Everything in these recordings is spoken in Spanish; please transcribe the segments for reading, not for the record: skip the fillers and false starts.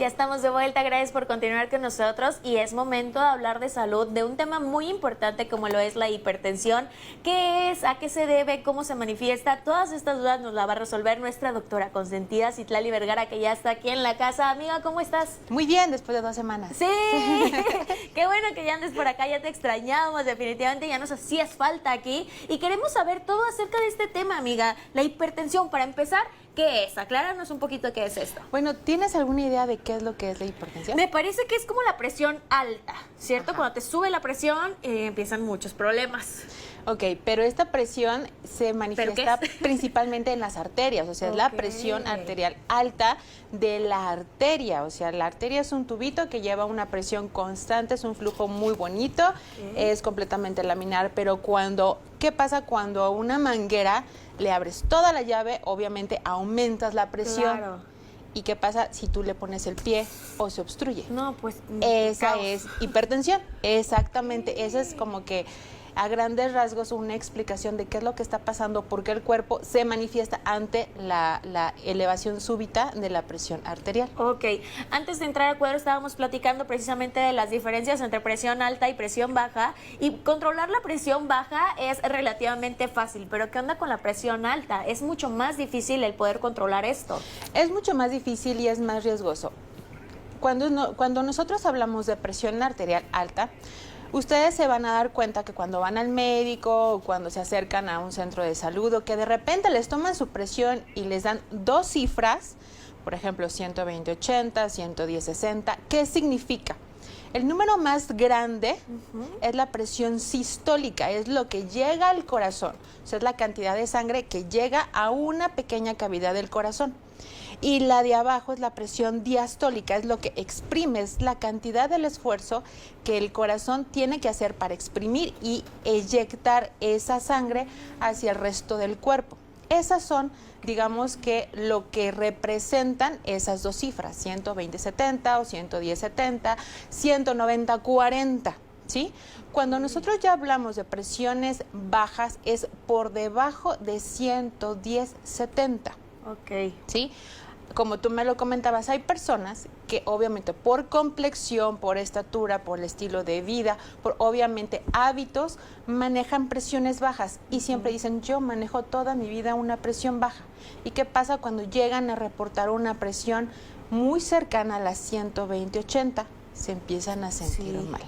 Ya estamos de vuelta, gracias por continuar con nosotros y es momento de hablar de salud, de un tema muy importante como lo es la hipertensión. ¿Qué es? ¿A qué se debe? ¿Cómo se manifiesta? Todas estas dudas nos las va a resolver nuestra doctora consentida, Citlali Vergara, que ya está aquí en la casa. Amiga, ¿cómo estás? Muy bien, después de 2 semanas. Sí, qué bueno que ya andes por acá, ya te extrañábamos, definitivamente ya nos hacías falta aquí y queremos saber todo acerca de este tema, amiga, la hipertensión. Para empezar, ¿qué es? Acláranos un poquito qué es esto. Bueno, ¿tienes alguna idea de qué es lo que es la hipertensión? Me parece que es como la presión alta, ¿cierto? Ajá. Cuando te sube la presión, empiezan muchos problemas. Ok, pero esta presión se manifiesta principalmente en las arterias, o sea, es la presión arterial alta de la arteria, o sea, la arteria es un tubito que lleva una presión constante, es un flujo muy bonito, es completamente laminar, pero ¿qué pasa cuando a una manguera le abres toda la llave? Obviamente aumentas la presión. Claro. ¿Y qué pasa si tú le pones el pie o se obstruye? No, pues... Esa es hipertensión, exactamente, esa es como que a grandes rasgos una explicación de qué es lo que está pasando, por qué el cuerpo se manifiesta ante la elevación súbita de la presión arterial. Ok, antes de entrar al cuadro estábamos platicando precisamente de las diferencias entre presión alta y presión baja, y controlar la presión baja es relativamente fácil, pero ¿qué onda con la presión alta? Es mucho más difícil el poder controlar esto. Es mucho más difícil y es más riesgoso. Cuando nosotros hablamos de presión arterial alta, ustedes se van a dar cuenta que cuando van al médico o cuando se acercan a un centro de salud o que de repente les toman su presión y les dan 2 cifras, por ejemplo 120/80, 110/60, ¿qué significa? El número más grande es la presión sistólica, es lo que llega al corazón, o sea, es la cantidad de sangre que llega a una pequeña cavidad del corazón. Y la de abajo es la presión diastólica, es lo que exprime, es la cantidad del esfuerzo que el corazón tiene que hacer para exprimir y eyectar esa sangre hacia el resto del cuerpo. Esas son, digamos que lo que representan esas 2 cifras, 120/70 o 110/70, 190/40, ¿sí? Cuando nosotros ya hablamos de presiones bajas es por debajo de 110/70. Ok. ¿Sí? Como tú me lo comentabas, hay personas que obviamente por complexión, por estatura, por el estilo de vida, por obviamente hábitos, manejan presiones bajas y siempre dicen, yo manejo toda mi vida una presión baja. ¿Y qué pasa cuando llegan a reportar una presión muy cercana a las 120/80? Se empiezan a sentir mal.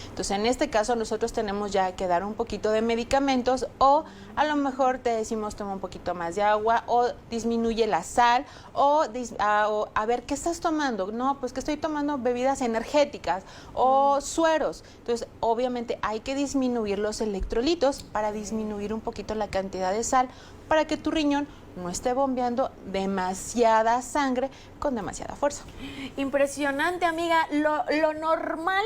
Entonces, en este caso, nosotros tenemos ya que dar un poquito de medicamentos o a lo mejor te decimos toma un poquito más de agua o disminuye la sal o a ver, ¿qué estás tomando? No, pues que estoy tomando bebidas energéticas o sueros. Entonces, obviamente hay que disminuir los electrolitos para disminuir un poquito la cantidad de sal para que tu riñón no esté bombeando demasiada sangre con demasiada fuerza. Impresionante, amiga. Lo normal,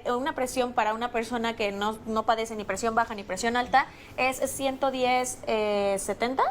una presión para una persona que no padece ni presión baja ni presión alta, es 110/70.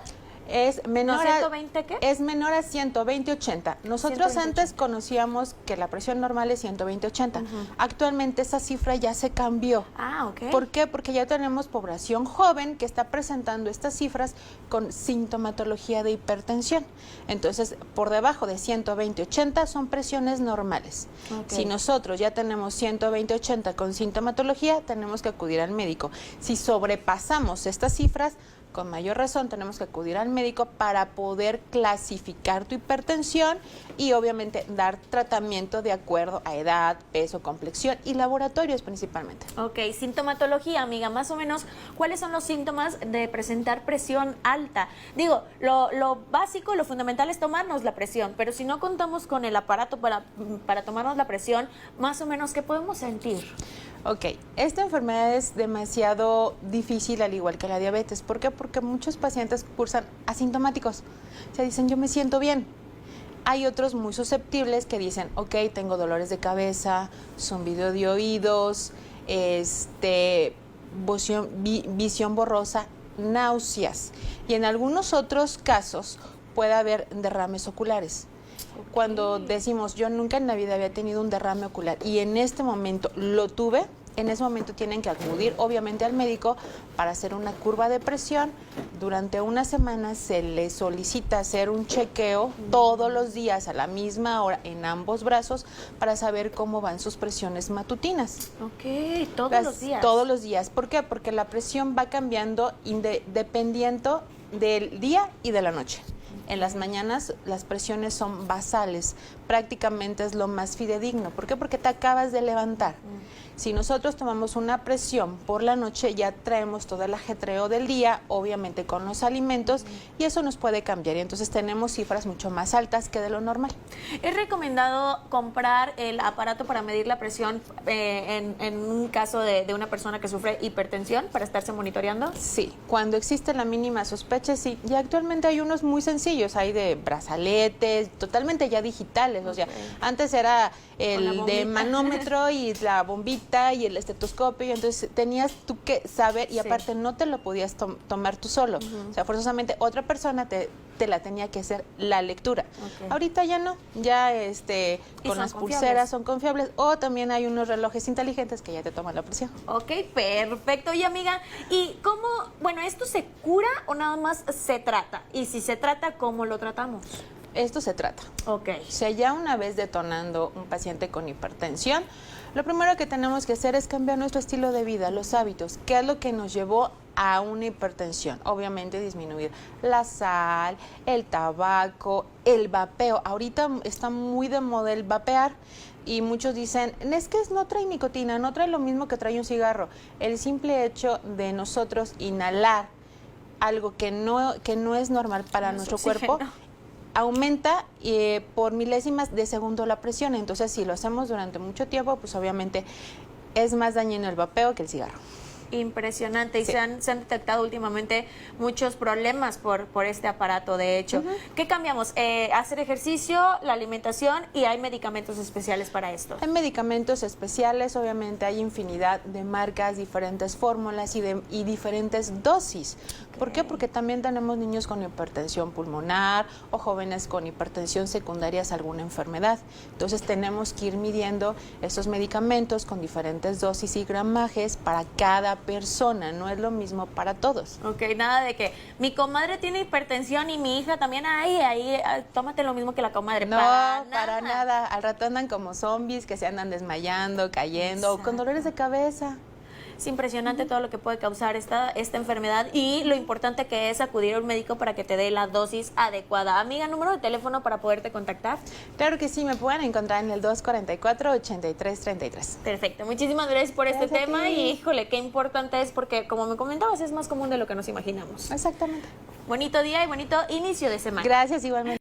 Es menor, ¿No 120 qué? Es menor a 120/80. Nosotros 120/80. Antes conocíamos que la presión normal es 120/80. Actualmente esa cifra ya se cambió. Ah, ok. ¿Por qué? Porque ya tenemos población joven que está presentando estas cifras con sintomatología de hipertensión. Entonces, por debajo de 120/80 son presiones normales. Okay. Si nosotros ya tenemos 120/80 con sintomatología, tenemos que acudir al médico. Si sobrepasamos estas cifras, con mayor razón tenemos que acudir al médico para poder clasificar tu hipertensión y obviamente dar tratamiento de acuerdo a edad, peso, complexión y laboratorios principalmente. Ok, sintomatología, amiga, más o menos, ¿cuáles son los síntomas de presentar presión alta? Digo, lo básico, lo fundamental es tomarnos la presión, pero si no contamos con el aparato para tomarnos la presión, más o menos, ¿qué podemos sentir? Ok, esta enfermedad es demasiado difícil al igual que la diabetes. ¿Por qué? Porque muchos pacientes cursan asintomáticos. O sea, dicen, yo me siento bien. Hay otros muy susceptibles que dicen, ok, tengo dolores de cabeza, zumbido de oídos, visión borrosa, náuseas. Y en algunos otros casos puede haber derrames oculares. Cuando decimos, yo nunca en la vida había tenido un derrame ocular y en este momento lo tuve, en ese momento tienen que acudir obviamente al médico para hacer una curva de presión. Durante una semana se les solicita hacer un chequeo todos los días a la misma hora en ambos brazos para saber cómo van sus presiones matutinas. Ok, todos los días. Todos los días. ¿Por qué? Porque la presión va cambiando dependiendo del día y de la noche. En las mañanas las presiones son basales, prácticamente es lo más fidedigno. ¿Por qué? Porque te acabas de levantar. Si nosotros tomamos una presión por la noche, ya traemos todo el ajetreo del día, obviamente con los alimentos, y eso nos puede cambiar. Y entonces tenemos cifras mucho más altas que de lo normal. ¿Es recomendado comprar el aparato para medir la presión en un caso de una persona que sufre hipertensión para estarse monitoreando? Sí, cuando existe la mínima sospecha, sí. Y actualmente hay unos muy sencillos, hay de brazaletes, totalmente ya digitales. O sea, antes era el de manómetro y la bombita y el estetoscopio, y entonces tenías tú que saber, y aparte no te lo podías tomar tú solo. O sea, forzosamente otra persona te la tenía que hacer la lectura. Ahorita ya no, ya con las pulseras son confiables, o también hay unos relojes inteligentes que ya te toman la presión. Ok, perfecto. Y amiga, ¿y cómo, bueno, esto se cura o nada más se trata? Y si se trata, ¿cómo lo tratamos? Esto se trata. Ok. O sea, ya una vez detonando un paciente con hipertensión, lo primero que tenemos que hacer es cambiar nuestro estilo de vida, los hábitos. ¿Qué es lo que nos llevó a una hipertensión? Obviamente disminuir la sal, el tabaco, el vapeo. Ahorita está muy de moda el vapear. Y muchos dicen, es que no trae nicotina, no trae lo mismo que trae un cigarro. El simple hecho de nosotros inhalar algo que no es normal para nuestro cuerpo, aumenta por milésimas de segundo la presión. Entonces, si lo hacemos durante mucho tiempo, pues obviamente es más dañino el vapeo que el cigarro. Impresionante. Y Sí. se han detectado últimamente muchos problemas por este aparato, de hecho. ¿Qué cambiamos? Hacer ejercicio, la alimentación, y hay medicamentos especiales para esto. Hay medicamentos especiales, obviamente hay infinidad de marcas, diferentes fórmulas y diferentes dosis. ¿Por qué? Porque también tenemos niños con hipertensión pulmonar o jóvenes con hipertensión secundarias a alguna enfermedad. Entonces tenemos que ir midiendo estos medicamentos con diferentes dosis y gramajes para cada persona, no es lo mismo para todos. Ok, nada de que mi comadre tiene hipertensión y mi hija también, tómate lo mismo que la comadre. No, para nada. Al rato andan como zombies que se andan desmayando, cayendo, o con dolores de cabeza. Es impresionante todo lo que puede causar esta enfermedad, y lo importante que es acudir a un médico para que te dé la dosis adecuada. Amiga, ¿número de teléfono para poderte contactar? Claro que sí, me pueden encontrar en el 244-8333. Perfecto, muchísimas gracias por este Gracias a tema, ti. y híjole, qué importante es, porque como me comentabas, es más común de lo que nos imaginamos. Exactamente. Bonito día y bonito inicio de semana. Gracias, igualmente.